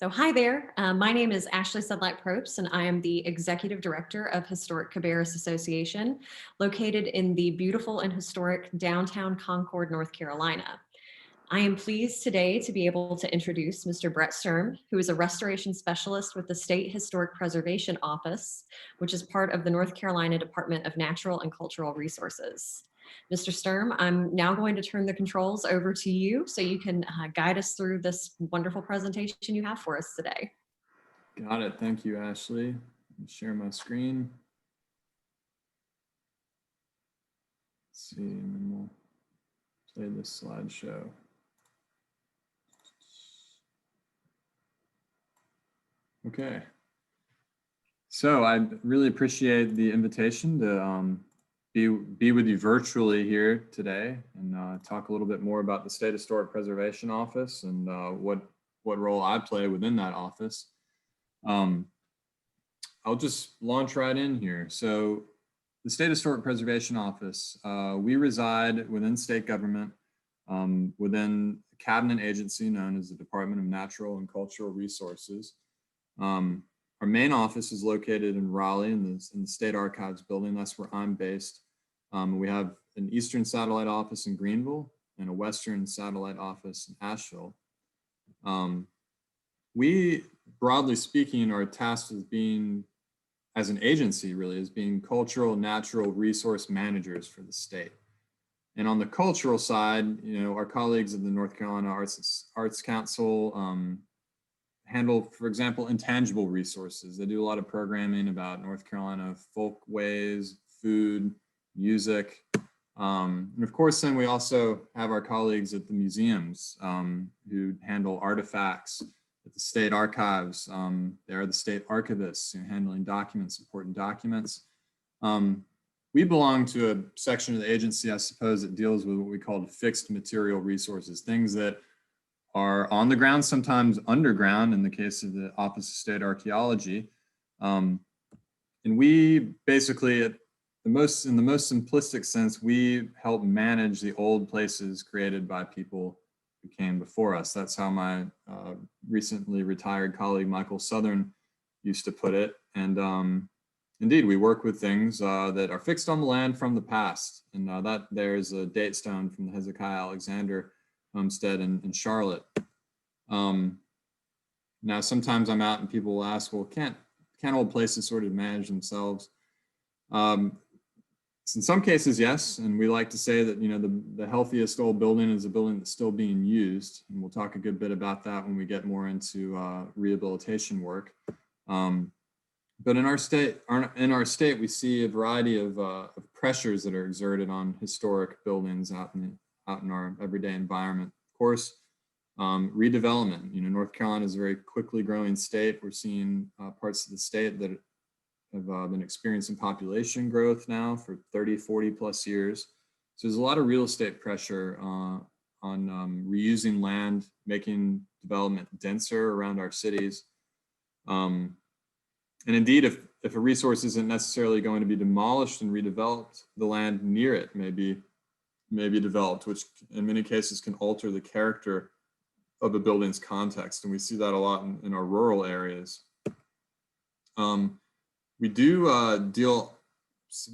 So hi there, my name is Ashley Sedlak-Propst and I am the Executive Director of Historic Cabarrus Association, located in the beautiful and historic downtown Concord, North Carolina. I am pleased today to be able to introduce Mr. Brett Sturm, who is a restoration specialist with the State Historic Preservation Office, which is part of the North Carolina Department of Natural and Cultural Resources. Mr. Sturm, I'm now going to turn the controls over to you so you can guide us through this wonderful presentation you have for us today. Got it. Thank you, Ashley. Share my screen. Let's see, and then we'll play this slideshow. Okay. So I really appreciate the invitation to be with you virtually here today and talk a little bit more about the State Historic Preservation Office and what role I play within that office. I'll just launch right in here. So the State Historic Preservation Office, we reside within state government, within a cabinet agency known as the Department of Natural and Cultural Resources. Our main office is located in Raleigh in the State Archives building. That's where I'm based. We have an Eastern Satellite Office in Greenville and a Western Satellite Office in Asheville. We, broadly speaking, are tasked with being, as an agency really, as being cultural natural resource managers for the state. And on the cultural side, you know, our colleagues at the North Carolina Arts Council handle, for example, intangible resources. They do a lot of programming about North Carolina folkways, food, music. And of course, then we also have our colleagues at the museums who handle artifacts at the state archives. They are the state archivists, handling documents, important documents. We belong to a section of the agency, I suppose, that deals with what we call fixed material resources, things that are on the ground, sometimes underground in the case of the Office of State Archaeology. And we basically, in the most simplistic sense, we help manage the old places created by people who came before us. That's how my recently retired colleague, Michael Southern, used to put it. And indeed, we work with things that are fixed on the land from the past. And that there's a date stone from the Hezekiah Alexander homestead in Charlotte. Now, sometimes I'm out and people will ask, well, can't old places sort of manage themselves? So in some cases, yes. And we like to say that, you know, the healthiest old building is a building that's still being used. And we'll talk a good bit about that when we get more into rehabilitation work. But in our state, we see a variety of pressures that are exerted on historic buildings out in our everyday environment. Of course, redevelopment. You know, North Carolina is a very quickly growing state. We're seeing parts of the state that have been experiencing population growth now for 30, 40 plus years. So there's a lot of real estate pressure on reusing land, making development denser around our cities. And indeed, if a resource isn't necessarily going to be demolished and redeveloped, the land near it may be developed, which in many cases can alter the character of a building's context. And we see that a lot in our rural areas. We do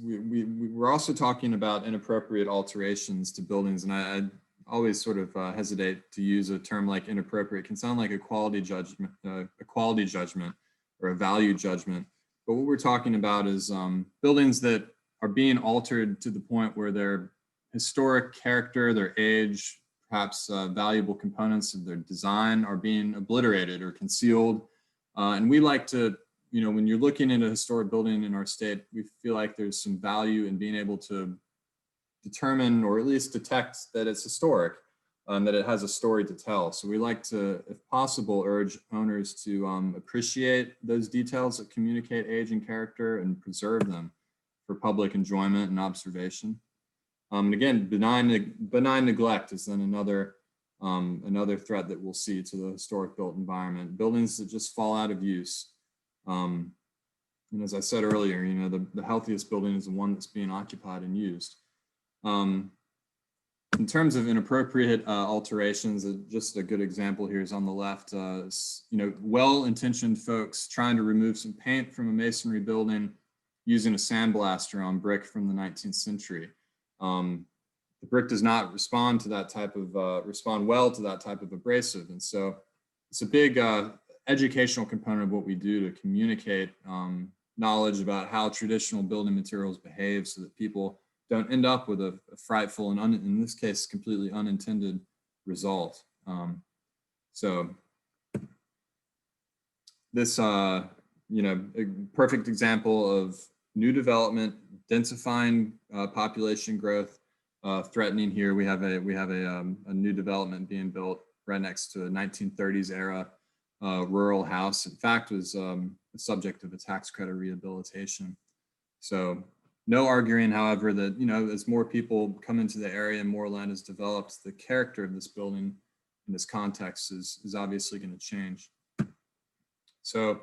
we're also talking about inappropriate alterations to buildings. And I always sort of hesitate to use a term like inappropriate. It can sound like a quality judgment or a value judgment. But what we're talking about is buildings that are being altered to the point where their historic character, their age, perhaps valuable components of their design are being obliterated or concealed. And we like to, you know, when you're looking at a historic building in our state, we feel like there's some value in being able to determine or at least detect that it's historic, that it has a story to tell. So we like to, if possible, urge owners to appreciate those details that communicate age and character and preserve them for public enjoyment and observation. And again, benign neglect is then another threat that we'll see to the historic built environment. Buildings that just fall out of use. And as I said earlier, you know, the healthiest building is the one that's being occupied and used. In terms of inappropriate alterations, just a good example here is on the left. Well-intentioned folks trying to remove some paint from a masonry building using a sandblaster on brick from the 19th century. The brick does not respond to that type of respond well to that type of abrasive, and so it's a big educational component of what we do to communicate knowledge about how traditional building materials behave, so that people don't end up with a frightful and in this case completely unintended result. So this a perfect example of new development, densifying population growth, threatening here. We have a new development being built right next to a 1930s era rural house. In fact, was the subject of a tax credit rehabilitation. So no arguing, however, that as more people come into the area and more land is developed, the character of this building in this context is obviously going to change. So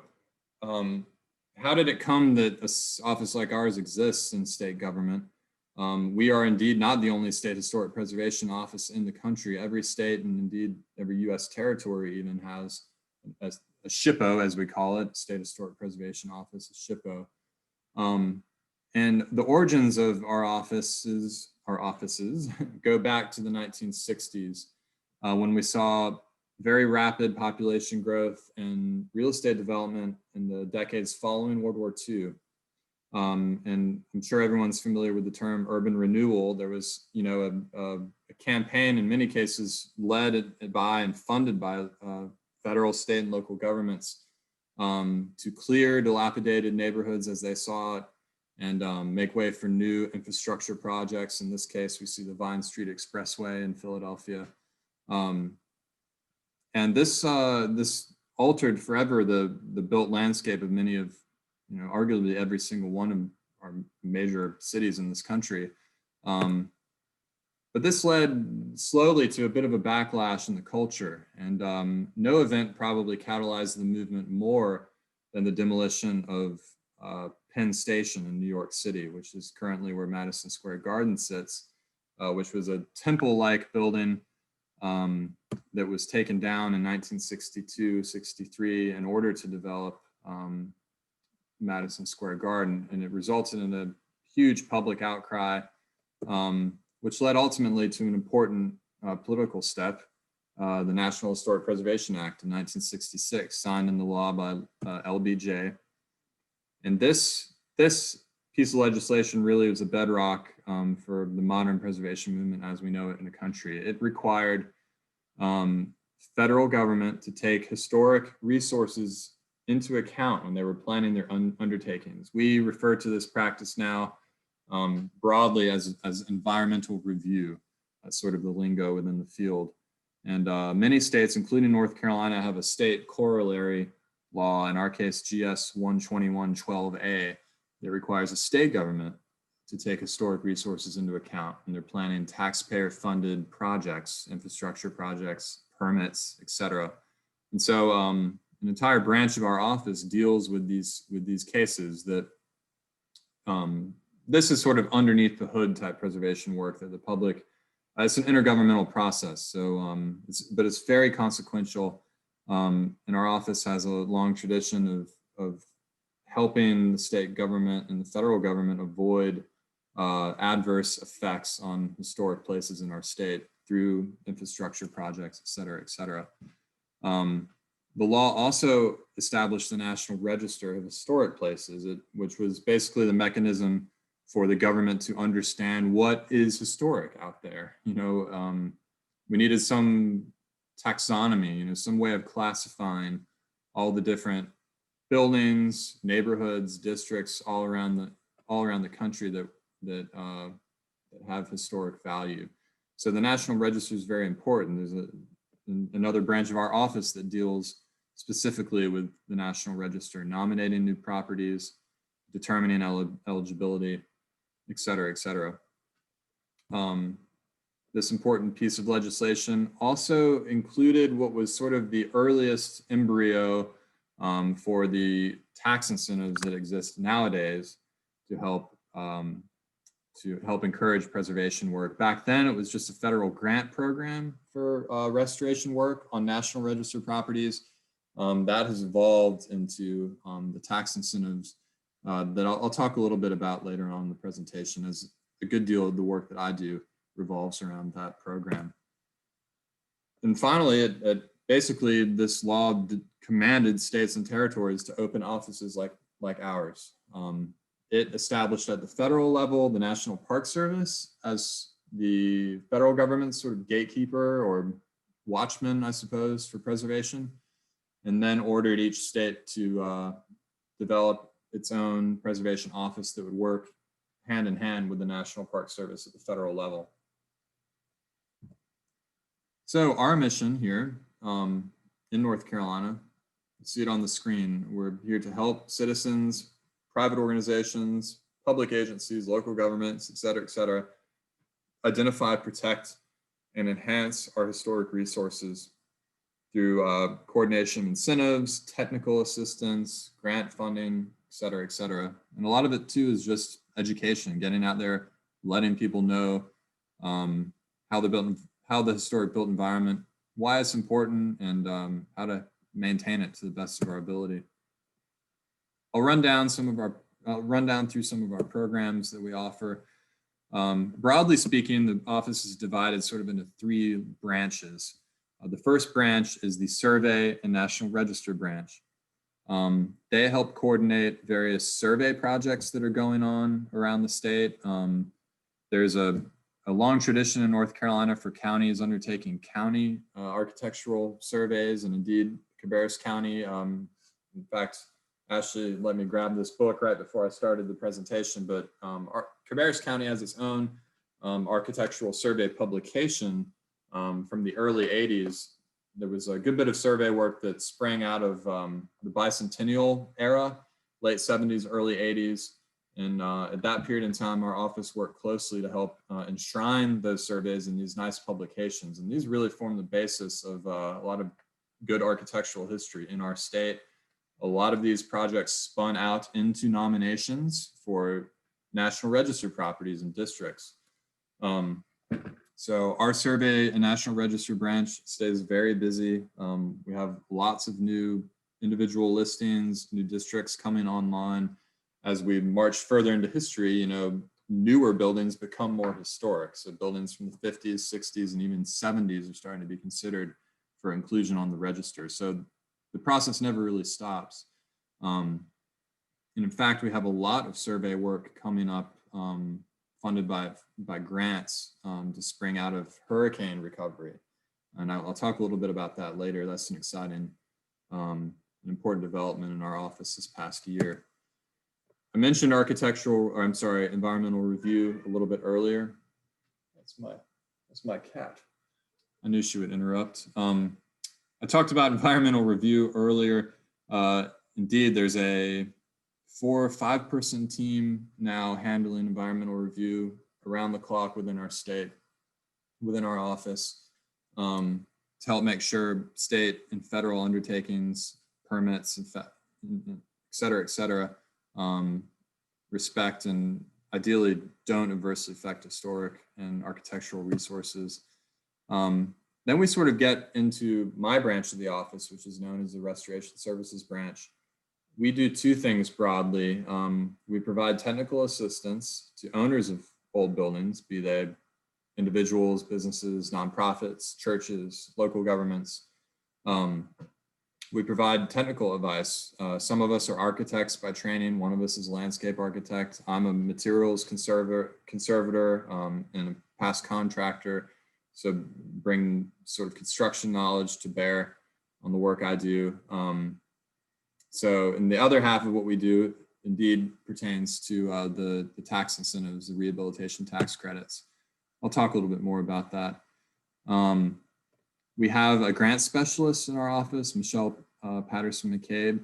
how did it come that an office like ours exists in state government? We are indeed not the only state historic preservation office in the country. Every state and indeed every U.S. territory even has a SHPO, as we call it, State Historic Preservation Office, a SHPO. And the origins of our offices go back to the 1960s when we saw very rapid population growth and real estate development in the decades following World War II. And I'm sure everyone's familiar with the term urban renewal. There was, a campaign in many cases led by and funded by federal, state, and local governments to clear dilapidated neighborhoods as they saw it and make way for new infrastructure projects. In this case, we see the Vine Street Expressway in Philadelphia. And this altered forever the built landscape of many of, arguably every single one of our major cities in this country. But this led slowly to a bit of a backlash in the culture, and no event probably catalyzed the movement more than the demolition of Penn Station in New York City, which is currently where Madison Square Garden sits, which was a temple-like building that was taken down in 1962-63 in order to develop Madison Square Garden, and it resulted in a huge public outcry, which led ultimately to an important political step, the National Historic Preservation Act of 1966, signed into law by LBJ. And this piece of legislation really was a bedrock for the modern preservation movement as we know it in the country. It required federal government to take historic resources into account when they were planning their undertakings. We refer to this practice now broadly as environmental review. That's sort of the lingo within the field. And many states, including North Carolina, have a state corollary law, in our case, GS 12112A, that requires a state government to take historic resources into account when they're planning taxpayer-funded projects, infrastructure projects, permits, et cetera. And so an entire branch of our office deals with these cases that this is sort of underneath the hood type preservation work that the public, it's an intergovernmental process. So, but it's very consequential. And our office has a long tradition of helping the state government and the federal government avoid adverse effects on historic places in our state through infrastructure projects, et cetera, et cetera. The law also established the National Register of Historic Places, which was basically the mechanism for the government to understand what is historic out there. We needed some taxonomy, some way of classifying all the different buildings, neighborhoods, districts all around the country that have historic value. So the National Register is very important. There's another branch of our office that deals specifically with the National Register, nominating new properties, determining eligibility, et cetera, et cetera. This important piece of legislation also included what was sort of the earliest embryo for the tax incentives that exist nowadays to help to help encourage preservation work. Back then, it was just a federal grant program for restoration work on National Register properties. That has evolved into the tax incentives that I'll talk a little bit about later on in the presentation, as a good deal of the work that I do revolves around that program. And finally, basically this law commanded states and territories to open offices like ours. It established at the federal level the National Park Service as the federal government's sort of gatekeeper or watchman, I suppose, for preservation, and then ordered each state to develop its own preservation office that would work hand in hand with the National Park Service at the federal level. So our mission here in North Carolina, you see it on the screen, we're here to help citizens, private organizations, public agencies, local governments, et cetera, identify, protect, and enhance our historic resources through coordination of incentives, technical assistance, grant funding, et cetera. And a lot of it too is just education, getting out there, letting people know how the historic built environment, why it's important, and how to maintain it to the best of our ability. I'll run down through some of our programs that we offer. Broadly speaking, the office is divided sort of into 3 branches. The first branch is the Survey and National Register branch. They help coordinate various survey projects that are going on around the state. There's a long tradition in North Carolina for counties undertaking county architectural surveys, and indeed Cabarrus County. In fact, Ashley let me grab this book right before I started the presentation, but Cabarrus County has its own architectural survey publication from the early 80s. There was a good bit of survey work that sprang out of the bicentennial era, late 70s, early 80s. And at that period in time, our office worked closely to help enshrine those surveys in these nice publications. And these really form the basis of a lot of good architectural history in our state. A lot of these projects spun out into nominations for National Register properties and districts. So our Survey and National Register branch stays very busy. We have lots of new individual listings, new districts coming online. As we march further into history, you know, newer buildings become more historic. So buildings from the 50s, 60s, and even 70s are starting to be considered for inclusion on the register. So the process never really stops. And in fact, we have a lot of survey work coming up funded by grants to spring out of hurricane recovery. And I'll talk a little bit about that later. That's an exciting, an important development in our office this past year. I mentioned environmental review a little bit earlier. That's my cat. I knew she would interrupt. I talked about environmental review earlier. Indeed, there's a 4 or 5 person team now handling environmental review around the clock within our state, within our office, to help make sure state and federal undertakings, permits, et cetera, respect and ideally don't adversely affect historic and architectural resources. Then we sort of get into my branch of the office, which is known as the Restoration Services branch. We do 2 things broadly. We provide technical assistance to owners of old buildings, be they individuals, businesses, nonprofits, churches, local governments. We provide technical advice. Some of us are architects by training. One of us is a landscape architect. I'm a materials conservator and a past contractor. So bring sort of construction knowledge to bear on the work I do. So in the other half of what we do indeed pertains to the tax incentives, the rehabilitation tax credits. I'll talk a little bit more about that. We have a grant specialist in our office, Michelle Patterson-McCabe.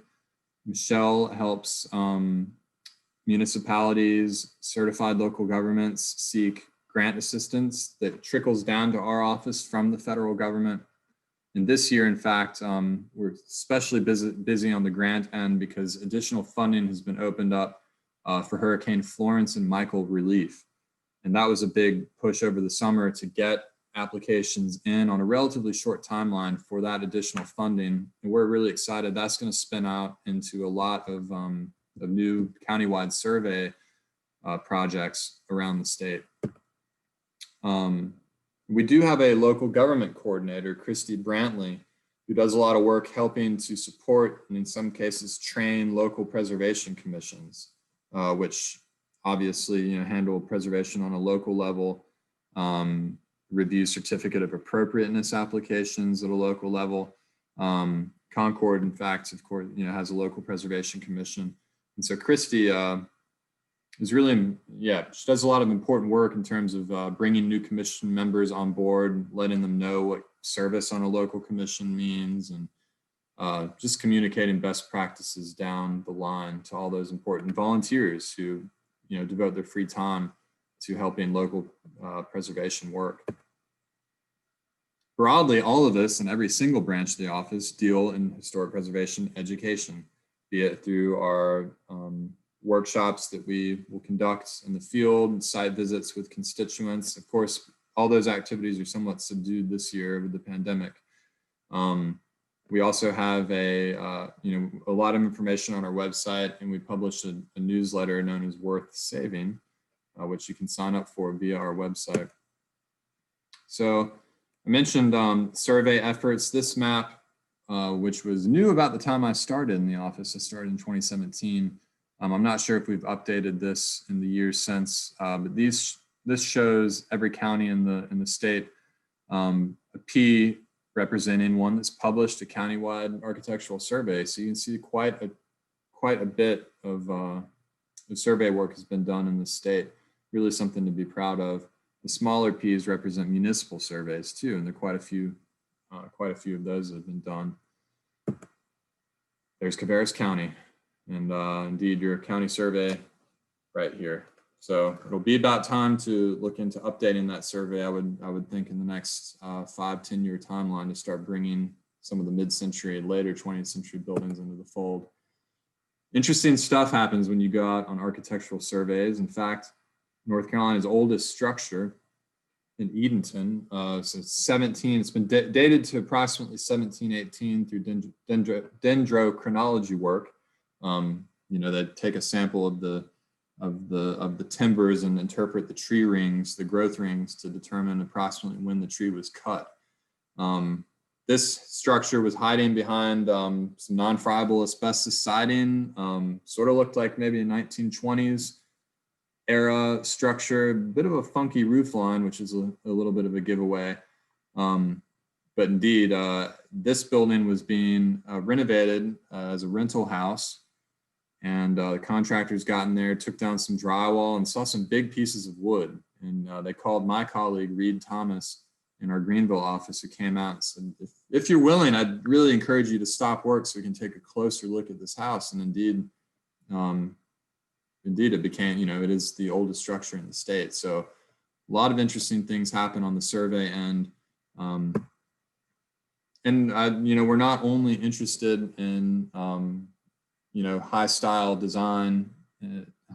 Michelle helps municipalities, certified local governments seek grant assistance that trickles down to our office from the federal government. And this year, in fact, we're especially busy on the grant end because additional funding has been opened up for Hurricane Florence and Michael relief. And that was a big push over the summer to get applications in on a relatively short timeline for that additional funding. And we're really excited. That's going to spin out into a lot of new countywide survey projects around the state. We do have a local government coordinator, Christy Brantley, who does a lot of work helping to support and in some cases train local preservation commissions, which obviously handle preservation on a local level, review certificate of appropriateness applications at a local level. Concord, in fact, of course, has a local preservation commission. And so Christy is really, she does a lot of important work in terms of bringing new commission members on board, letting them know what service on a local commission means, and just communicating best practices down the line to all those important volunteers who devote their free time to helping local preservation work. Broadly, all of us and every single branch of the office deal in historic preservation education, be it through our workshops that we will conduct in the field, site visits with constituents. Of course, all those activities are somewhat subdued this year with the pandemic. We also have a lot of information on our website, and we publish a newsletter known as Worth Saving, which you can sign up for via our website. So I mentioned survey efforts. This map, which was new about the time I started in the office, I started in 2017. I'm not sure if we've updated this in the years since, but this shows every county in the state, a P representing one that's published, a countywide architectural survey. So you can see quite a bit of the survey work has been done in the state. Really something to be proud of. The smaller P's represent municipal surveys too, and there are quite a few of those that have been done. There's Cabarrus County, and indeed your county survey right here. So it'll be about time to look into updating that survey. I would think in the next 5-10 year timeline to start bringing some of the mid-century, later 20th century buildings into the fold. Interesting stuff happens when you go out on architectural surveys. In fact, North Carolina's oldest structure in Edenton, so it's been dated to approximately 1718 through dendrochronology work. They take a sample of the timbers and interpret the tree rings, the growth rings, to determine approximately when the tree was cut. This structure was hiding behind some non-friable asbestos siding, sort of looked like maybe a 1920s era structure, a bit of a funky roof line, which is a little bit of a giveaway. But indeed, this building was being renovated as a rental house. And the contractors got in there, took down some drywall and saw some big pieces of wood. And they called my colleague, Reed Thomas, in our Greenville office, who came out and said, if you're willing, I'd really encourage you to stop work so we can take a closer look at this house. And indeed, it became, it is the oldest structure in the state. So a lot of interesting things happen on the survey end. We're not only interested in, high style design,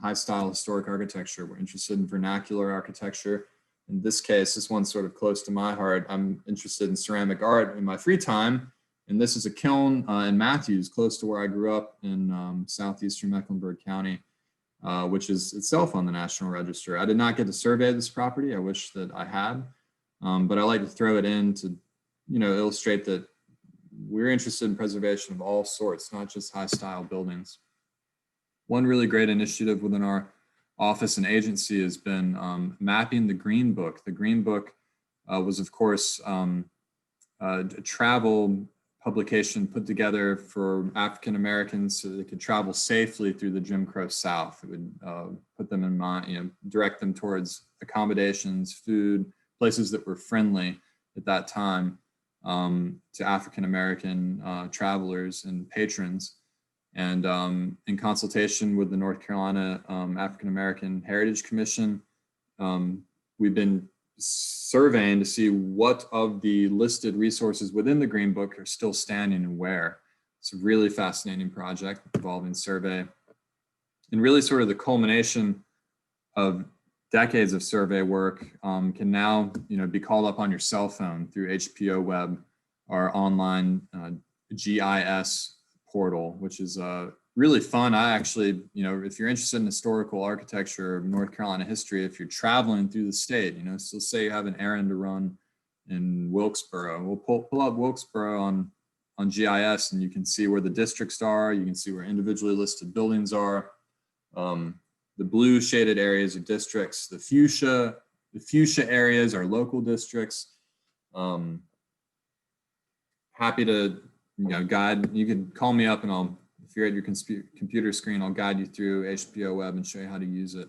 high style historic architecture. We're interested in vernacular architecture. In this case, this one's sort of close to my heart. I'm interested in ceramic art in my free time. And this is a kiln in Matthews, close to where I grew up in southeastern Mecklenburg County, which is itself on the National Register. I did not get to survey this property. I wish that I had, but I like to throw it in to, illustrate that we're interested in preservation of all sorts, not just high style buildings. One really great initiative within our office and agency has been mapping the Green Book. The Green Book was, of course, a travel publication put together for African Americans so they could travel safely through the Jim Crow South. It would put them in mind, direct them towards accommodations, food, places that were friendly at that time to African American travelers and patrons. And in consultation with the North Carolina African American Heritage Commission, we've been surveying to see what of the listed resources within the Green Book are still standing and where. It's a really fascinating project involving survey, and really sort of the culmination of decades of survey work can now, be called up on your cell phone through HPO Web, our online GIS portal, which is really fun. I actually, if you're interested in historical architecture, North Carolina history, if you're traveling through the state, so say you have an errand to run in Wilkesboro, we'll pull up Wilkesboro on GIS, and you can see where the districts are. You can see where individually listed buildings are. The blue shaded areas are districts. The fuchsia areas are local districts. Happy to guide. You can call me up, and if you're at your computer screen, I'll guide you through HPO Web and show you how to use it.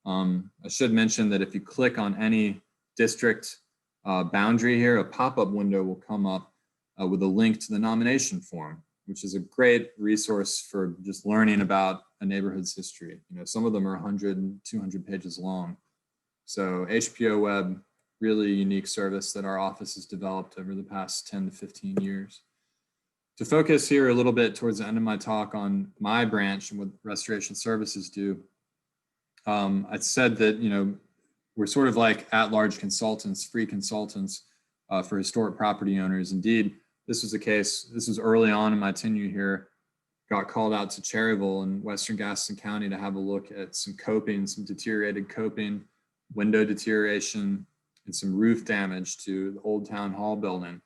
I should mention that if you click on any district boundary here, a pop-up window will come up with a link to the nomination form, which is a great resource for just learning about a neighborhood's history. Some of them are 100, 200 pages long. So HPO Web, really unique service that our office has developed over the past 10 to 15 years. To focus here a little bit towards the end of my talk on my branch and what restoration services do, I said that, we're sort of like at-large consultants, free consultants for historic property owners. Indeed, this was the case. This was early on in my tenure here. Got called out to Cherryville in Western Gaston County to have a look at some coping, some deteriorated coping, window deterioration, and some roof damage to the old town hall building.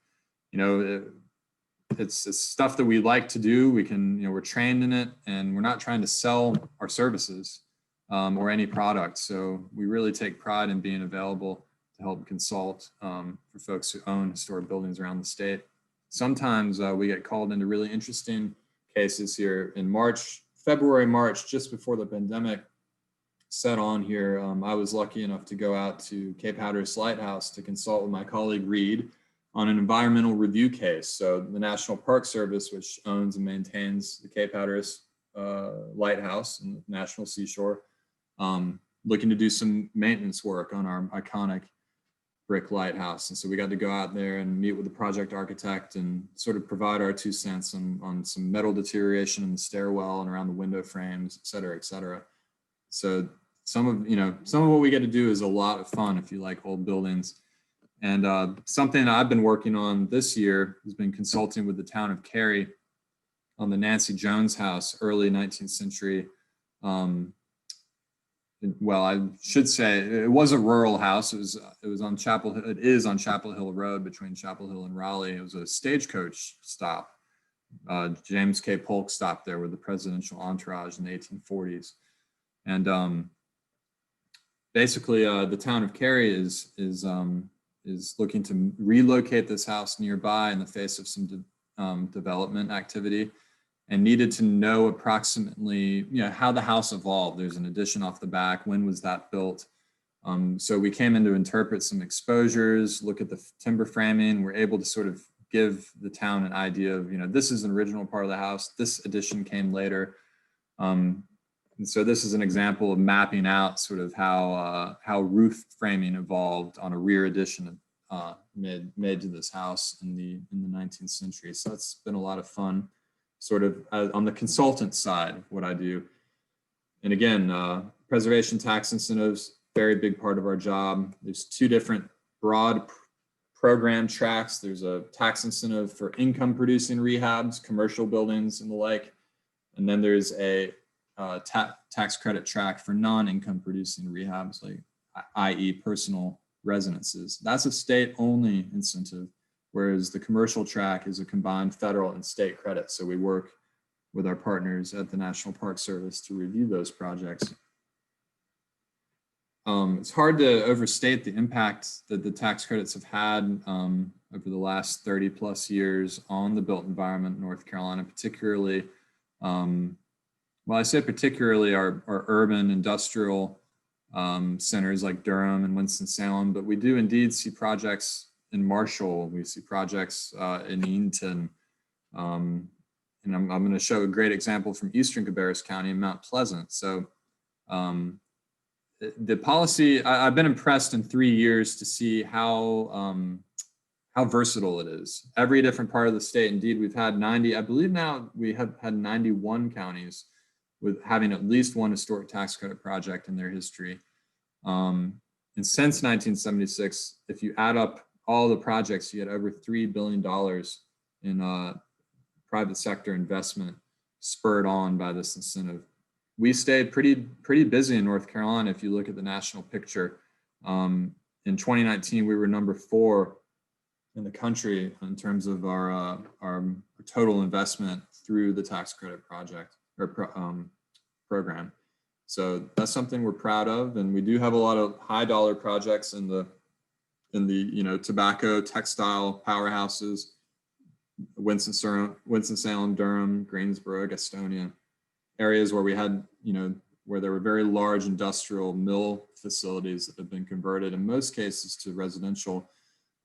It's stuff that we like to do. We're trained in it, and we're not trying to sell our services or any product. So we really take pride in being available to help consult for folks who own historic buildings around the state. Sometimes we get called into really interesting cases here in February, March, just before the pandemic set on here. I was lucky enough to go out to Cape Hatteras Lighthouse to consult with my colleague Reed on an environmental review case. So the National Park Service, which owns and maintains the Cape Hatteras Lighthouse and the National Seashore, looking to do some maintenance work on our iconic brick lighthouse. And so we got to go out there and meet with the project architect and sort of provide our 2 cents on some metal deterioration in the stairwell and around the window frames, et cetera, et cetera. So some of what we get to do is a lot of fun if you like old buildings. And something I've been working on this year has been consulting with the town of Cary on the Nancy Jones house, early 19th century. Well, I should say it was a rural house. It is on Chapel Hill Road between Chapel Hill and Raleigh. It was a stagecoach stop. James K. Polk stopped there with the presidential entourage in the 1840s. And basically, the town of Cary is looking to relocate this house nearby in the face of some development activity, and needed to know approximately, how the house evolved. There's an addition off the back. When was that built? So we came in to interpret some exposures, look at the timber framing. We're able to sort of give the town an idea of, this is an original part of the house. This addition came later. And so this is an example of mapping out sort of how roof framing evolved on a rear addition made to this house in the 19th century. So that's been a lot of fun, sort of on the consultant side of what I do. And again, preservation tax incentives, very big part of our job. There's 2 different broad program tracks. There's a tax incentive for income producing rehabs, commercial buildings and the like. And then there's a tax credit track for non-income producing rehabs, like i.e. personal residences. That's a state only incentive, whereas the commercial track is a combined federal and state credit. So we work with our partners at the National Park Service to review those projects. It's hard to overstate the impact that the tax credits have had over the last 30 plus years on the built environment in North Carolina, particularly, well, I say particularly our urban industrial centers like Durham and Winston-Salem, but we do indeed see projects in Marshall. We see projects in Eatonton. And I'm going to show a great example from Eastern Cabarrus County in Mount Pleasant. So the policy, I've been impressed in 3 years to see how versatile it is. Every different part of the state. Indeed, we've had 90, I believe now we have had 91 counties with having at least one historic tax credit project in their history. And since 1976, if you add up all the projects, you get over $3 billion in private sector investment spurred on by this incentive. We stayed pretty busy in North Carolina. If you look at the national picture, in 2019, we were number 4 in the country in terms of our total investment through the tax credit project or program. So that's something we're proud of, and we do have a lot of high dollar projects in the tobacco, textile powerhouses, Winston-Salem, Durham, Greensboro, Gastonia, areas where we had, where there were very large industrial mill facilities that have been converted in most cases to residential.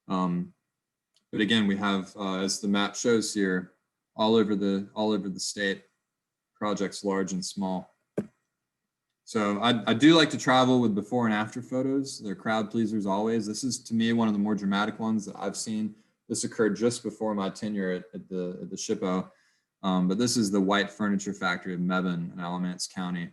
But again, we have, as the map shows here, all over the state, projects large and small. So I do like to travel with before and after photos. They're crowd pleasers always. This is, to me, one of the more dramatic ones that I've seen. This occurred just before my tenure at the SHPO. But this is the white furniture factory of Mebane in Alamance County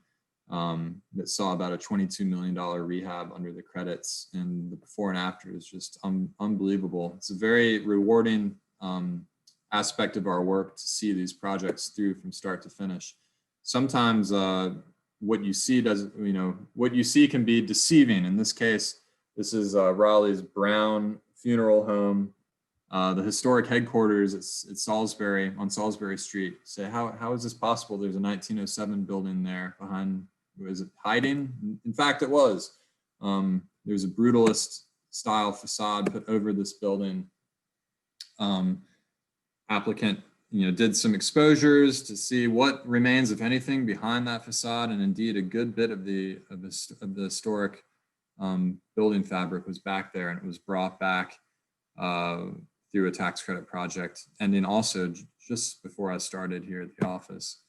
that saw about a $22 million rehab under the credits. And the before and after is just unbelievable. It's a very rewarding aspect of our work to see these projects through from start to finish. Sometimes what you see can be deceiving. In this case, this is Raleigh's Brown Funeral Home. The historic headquarters, it's Salisbury, on Salisbury Street. Say, how is this possible? There's a 1907 building there behind, was it hiding? In fact, it was. There's a brutalist style facade put over this building. Applicant, did some exposures to see what remains, if anything, behind that facade, and indeed a good bit of the historic building fabric was back there, and it was brought back through a tax credit project, and then also just before I started here at the office.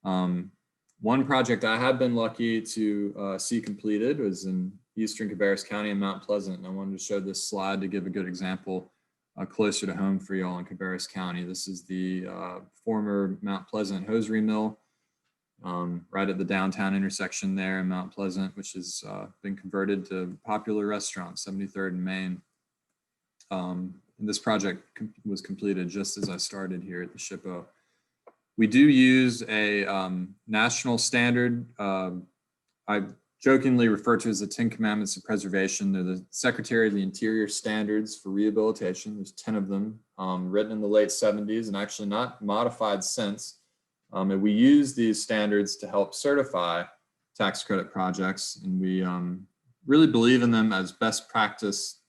One project I had been lucky to see completed was in Eastern Cabarrus County in Mount Pleasant, and I wanted to show this slide to give a good example closer to home for y'all in Cabarrus County. This is the former Mount Pleasant hosiery mill, right at the downtown intersection there in Mount Pleasant, which has been converted to a popular restaurant, 73rd and Main. And this project was completed just as I started here at the SHPO. We do use a national standard. I jokingly refer to as the 10 Commandments of Preservation. They're the Secretary of the Interior standards for rehabilitation. There's 10 of them, written in the late 70s and actually not modified since. And we use these standards to help certify tax credit projects. And we really believe in them as best practice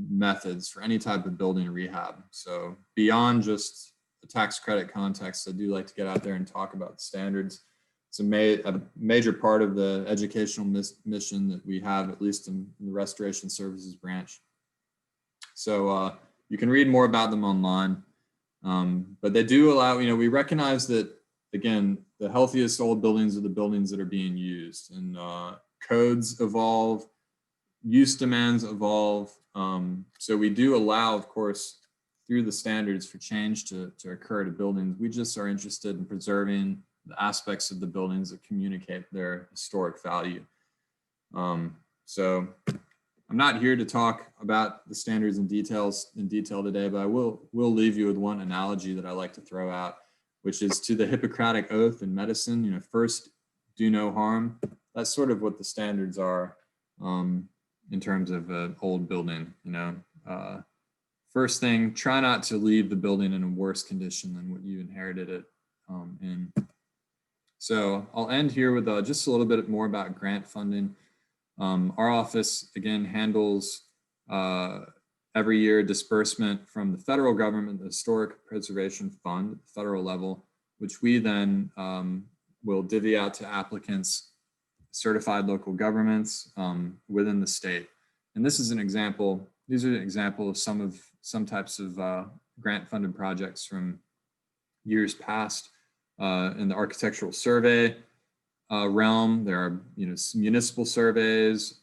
methods for any type of building rehab. So beyond just the tax credit context, I do like to get out there and talk about the standards. It's a major part of the educational mission that we have, at least in the Restoration Services branch. So you can read more about them online, but they do allow, we recognize that, again, the healthiest old buildings are the buildings that are being used, and codes evolve, use demands evolve. So we do allow, of course, through the standards for change to occur to buildings. We just are interested in preserving the aspects of the buildings that communicate their historic value. So I'm not here to talk about the standards in detail today, but I will leave you with one analogy that I like to throw out, which is to the Hippocratic Oath in medicine. First, do no harm. That's sort of what the standards are in terms of an old building. First thing, try not to leave the building in a worse condition than what you inherited it in. So I'll end here with just a little bit more about grant funding. Our office, again, handles every year disbursement from the federal government, the Historic Preservation Fund, federal level, which we then will divvy out to applicants, certified local governments within the state. And this is an example. These are an example of some types of grant funded projects from years past. In the architectural survey realm, there are municipal surveys,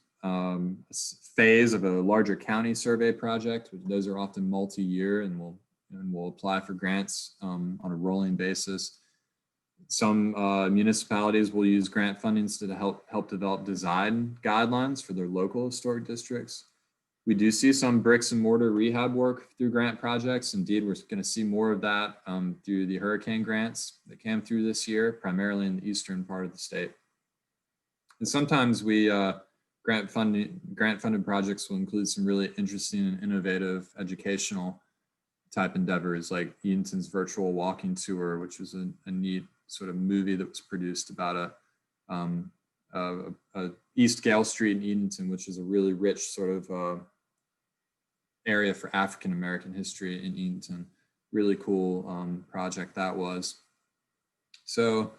phase of a larger county survey project. Those are often multi-year, and we'll apply for grants on a rolling basis. Some municipalities will use grant fundings to help develop design guidelines for their local historic districts. We do see some bricks and mortar rehab work through grant projects. Indeed, we're going to see more of that through the hurricane grants that came through this year, primarily in the eastern part of the state. And sometimes we grant-funded projects will include some really interesting and innovative educational type endeavors, like Edenton's virtual walking tour, which was a neat sort of movie that was produced about a East Gale Street in Edenton, which is a really rich sort of area for African American history in Edenton. Really cool project that was. So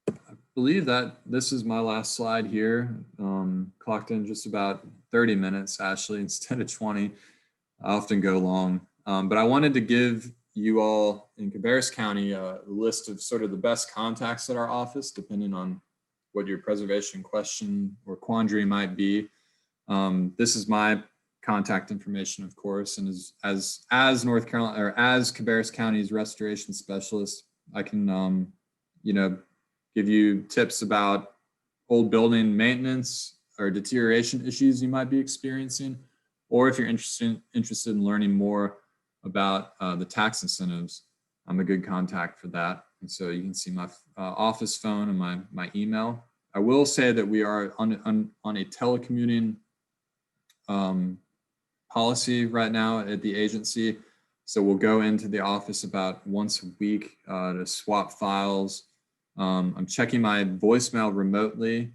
I believe that this is my last slide here. Clocked in just about 30 minutes, Ashley, instead of 20. I often go long, but I wanted to give you all in Cabarrus County a list of sort of the best contacts at our office, depending on what your preservation question or quandary might be. This is my contact information, of course, and as North Carolina, or as Cabarrus County's restoration specialist, I can give you tips about old building maintenance or deterioration issues you might be experiencing, or if you're interested in learning more about the tax incentives, I'm a good contact for that. And so you can see my office phone and my email. I will say that we are on a telecommuting policy right now at the agency. So we'll go into the office about once a week to swap files. I'm checking my voicemail remotely.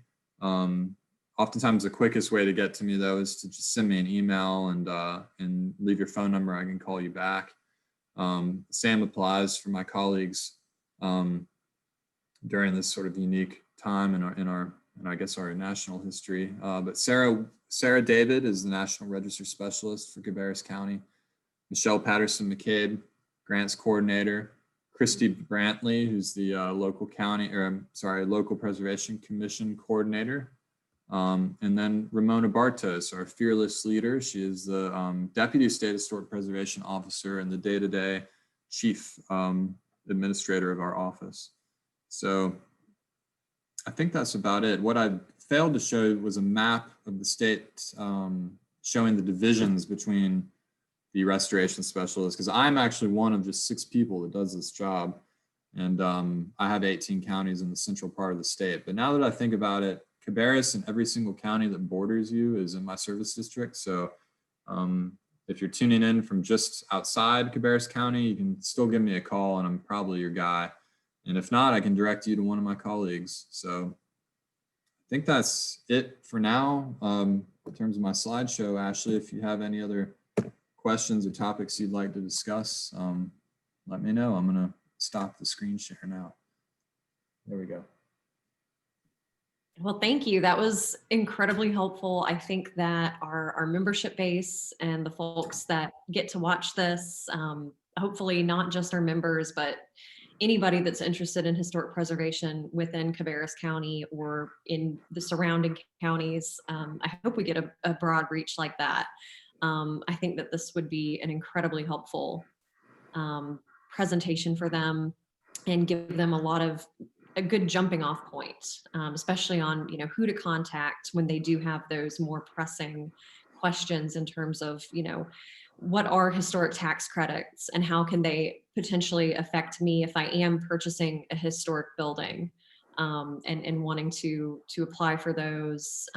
Oftentimes the quickest way to get to me, though, is to just send me an email and leave your phone number. I can call you back. Same applies for my colleagues during this sort of unique time in I guess our national history. But Sarah David is the National Register Specialist for Cabarrus County. Michelle Patterson McCabe, Grants Coordinator. Christy Brantley, who's the local Preservation Commission Coordinator. And then Ramona Bartos, our fearless leader. She is the Deputy State Historic Preservation Officer and the day-to-day Chief Administrator of our office. So I think that's about it. What I failed to show was a map of the state showing the divisions between the restoration specialist, because I'm actually one of just 6 people that does this job. And I have 18 counties in the central part of the state. But now that I think about it, Cabarrus and every single county that borders you is in my service district. So if you're tuning in from just outside Cabarrus County, you can still give me a call and I'm probably your guy. And if not, I can direct you to one of my colleagues. So I think that's it for now. In terms of my slideshow, Ashley, if you have any other questions or topics you'd like to discuss, let me know. I'm going to stop the screen share now. There we go. Well, thank you. That was incredibly helpful. I think that our membership base and the folks that get to watch this, hopefully not just our members, but anybody that's interested in historic preservation within Cabarrus County or in the surrounding counties, I hope we get a broad reach like that. I think that this would be an incredibly helpful presentation for them and give them a good jumping off point, especially on who to contact when they do have those more pressing questions in terms of what are historic tax credits and how can they potentially affect me if I am purchasing a historic building and wanting to apply for those,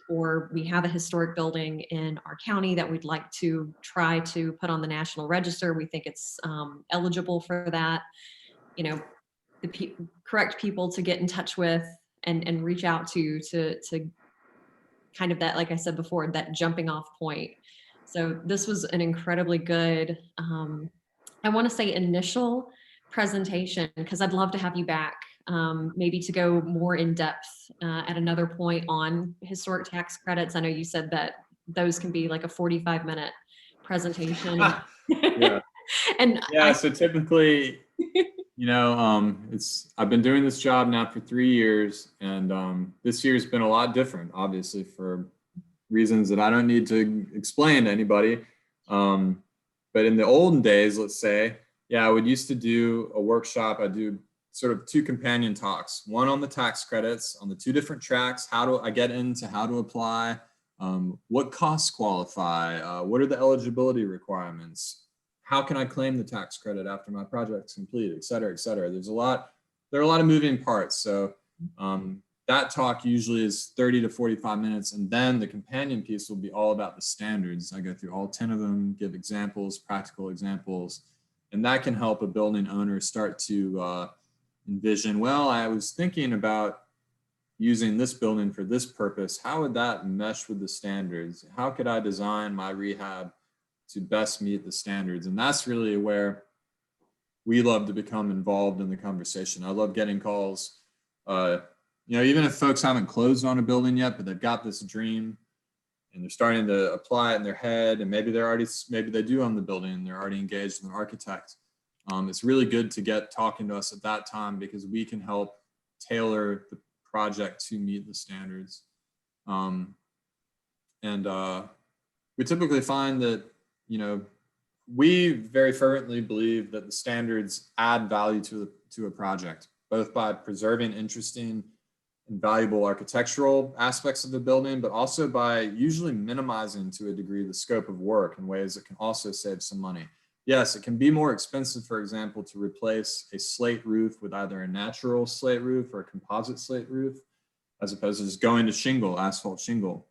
or we have a historic building in our county that we'd like to try to put on the National Register. We think it's eligible for that. The correct people to get in touch with and reach out to kind of that, like I said before, that jumping off point. So this was an incredibly good, I want to say initial presentation, because I'd love to have you back, maybe to go more in depth at another point on historic tax credits. I know you said that those can be like a 45-minute presentation. Yeah. And yeah, so typically, I've been doing this job now for 3 years, and this year's been a lot different, obviously, for reasons that I don't need to explain to anybody. But in the olden days, let's say, I would used to do a workshop. I do sort of two companion talks, one on the tax credits on the two different tracks. How do I get into how to apply? What costs qualify? What are the eligibility requirements? How can I claim the tax credit after my project's complete, et cetera, et cetera. There are a lot of moving parts. So that talk usually is 30 to 45 minutes. And then the companion piece will be all about the standards. I go through all 10 of them, give examples, practical examples, and that can help a building owner start to envision, well, I was thinking about using this building for this purpose. How would that mesh with the standards? How could I design my rehab to best meet the standards? And that's really where we love to become involved in the conversation. I love getting calls, even if folks haven't closed on a building yet, but they've got this dream and they're starting to apply it in their head, and maybe they do own the building and they're already engaged with an architect. It's really good to get talking to us at that time because we can help tailor the project to meet the standards. We typically find that, we very fervently believe that the standards add value to a project, both by preserving interesting and valuable architectural aspects of the building, but also by usually minimizing to a degree the scope of work in ways that can also save some money. Yes, it can be more expensive, for example, to replace a slate roof with either a natural slate roof or a composite slate roof, as opposed to just going to shingle, asphalt shingle.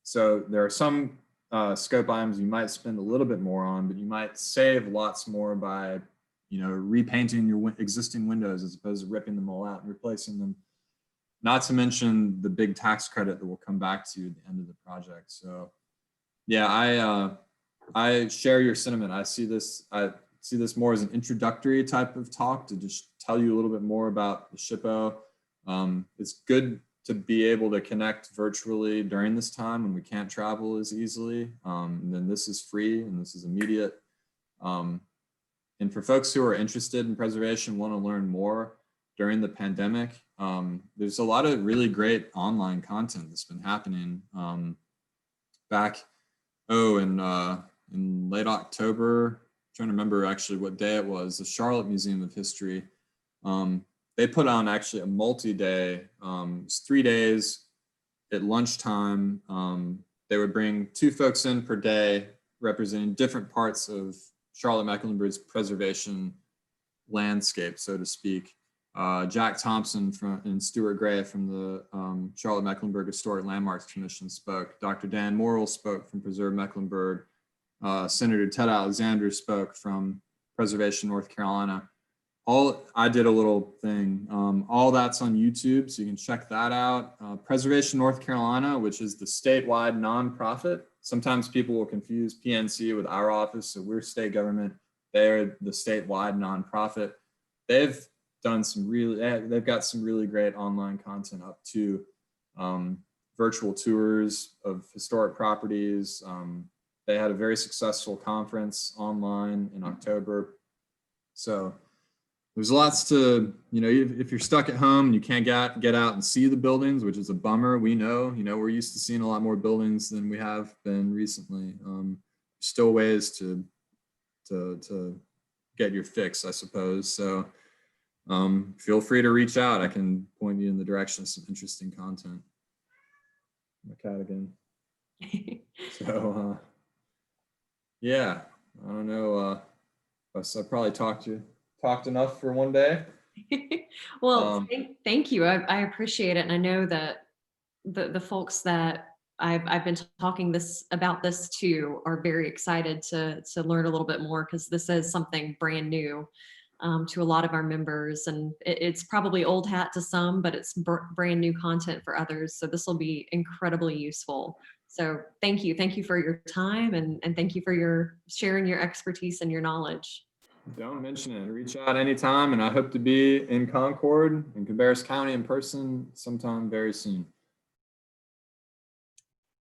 So there are some scope items you might spend a little bit more on, but you might save lots more by, repainting your existing windows as opposed to ripping them all out and replacing them. Not to mention the big tax credit that we'll come back to at the end of the project. So yeah, I share your sentiment. I see this more as an introductory type of talk to just tell you a little bit more about the SHPO. It's good to be able to connect virtually during this time when we can't travel as easily. And then this is free and this is immediate. And for folks who are interested in preservation, want to learn more during the pandemic, there's a lot of really great online content that's been happening. Back, in late October, I'm trying to remember actually what day it was, the Charlotte Museum of History, they put on actually a multi-day, it was 3 days at lunchtime. They would bring 2 folks in per day representing different parts of Charlotte-Mecklenburg's preservation landscape, so to speak. Jack Thompson and Stuart Gray from the Charlotte-Mecklenburg Historic Landmarks Commission spoke. Dr. Dan Morrill spoke from Preserve Mecklenburg. Senator Ted Alexander spoke from Preservation North Carolina. I did a little thing. All that's on YouTube, so you can check that out. Preservation North Carolina, which is the statewide nonprofit. Sometimes people will confuse PNC with our office, so we're state government. They're the statewide nonprofit. They've got some really great online content up to virtual tours of historic properties. They had a very successful conference online in October. So there's lots to, if you're stuck at home and you can't get out and see the buildings, which is a bummer. We know, we're used to seeing a lot more buildings than we have been recently. Still ways to get your fix, I suppose. So feel free to reach out. I can point you in the direction of some interesting content. My cat again. So yeah, I don't know. I probably talked enough for one day. Well, thank you. I appreciate it. And I know that the folks that I've been talking about this to are very excited to learn a little bit more, because this is something brand new to a lot of our members, and it's probably old hat to some, but it's brand new content for others. So this will be incredibly useful. So thank you for your time, and thank you for sharing your expertise and your knowledge. Don't mention it. Reach out anytime, and I hope to be in Concord in Cabarrus County in person sometime very soon.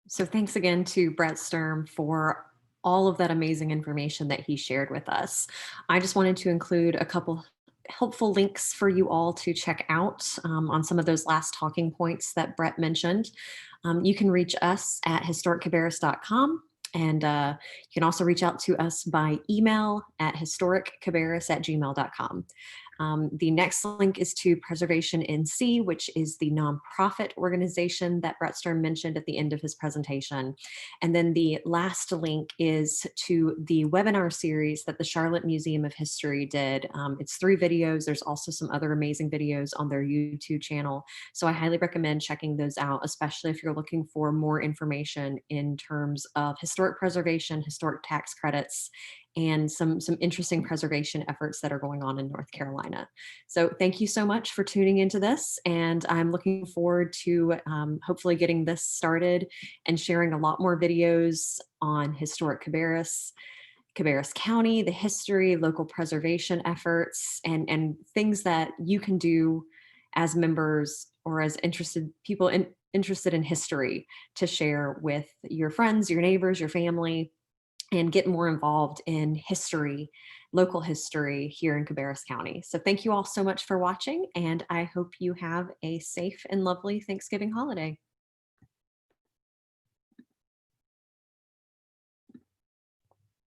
So thanks again to Brett Sturm for all of that amazing information that he shared with us. I just wanted to include a couple helpful links for you all to check out on some of those last talking points that Brett mentioned. You can reach us at historiccabarrus.com. And you can also reach out to us by email at historiccabarrus@gmail.com. The next link is to Preservation NC, which is the nonprofit organization that Brett Sturm mentioned at the end of his presentation. And then the last link is to the webinar series that the Charlotte Museum of History did. It's 3 videos. There's also some other amazing videos on their YouTube channel. So I highly recommend checking those out, especially if you're looking for more information in terms of historic preservation, historic tax credits, and some interesting preservation efforts that are going on in North Carolina. So thank you so much for tuning into this, and I'm looking forward to hopefully getting this started and sharing a lot more videos on historic Cabarrus County, the history, local preservation efforts, and things that you can do as members or as interested people interested in history to share with your friends, your neighbors, your family, and get more involved in history, local history here in Cabarrus County. So thank you all so much for watching, and I hope you have a safe and lovely Thanksgiving holiday.